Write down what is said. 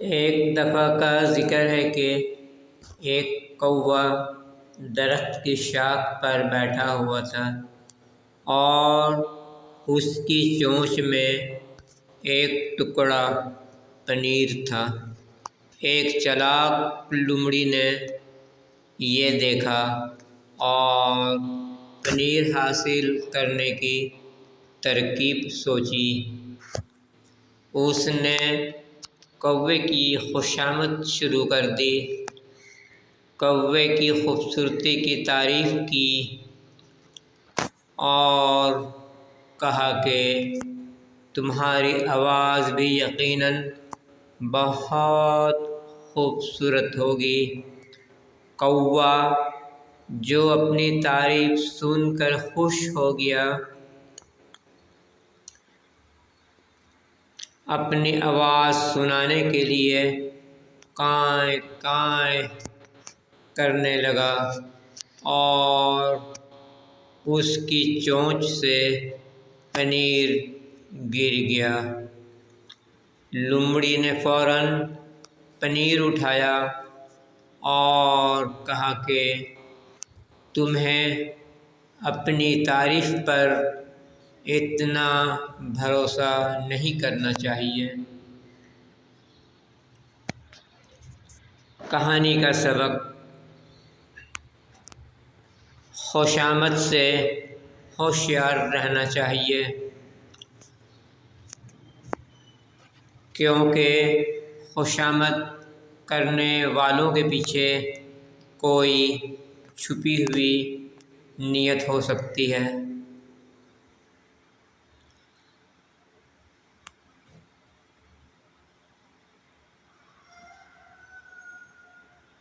ایک دفعہ کا ذکر ہے کہ ایک کوا درخت کی شاخ پر بیٹھا ہوا تھا اور اس کی چونچ میں ایک ٹکڑا پنیر تھا۔ ایک چالاک لومڑی نے یہ دیکھا اور پنیر حاصل کرنے کی ترکیب سوچی۔ اس نے کوے کی خوشامد شروع کر دی، کوے کی خوبصورتی کی تعریف کی اور کہا کہ تمہاری آواز بھی یقیناً بہت خوبصورت ہوگی۔ کوا جو اپنی تعریف سن کر خوش ہو گیا، اپنی آواز سنانے کے لیے کائیں کائیں کرنے لگا اور اس کی چونچ سے پنیر گر گیا۔ لومڑی نے فوراً پنیر اٹھایا اور کہا کہ تمہیں اپنی تعریف پر اتنا بھروسہ نہیں کرنا چاہیے۔ کہانی کا سبق: خوشامد سے ہوشیار رہنا چاہیے، کیونکہ خوشامد کرنے والوں کے پیچھے کوئی چھپی ہوئی نیت ہو سکتی ہے۔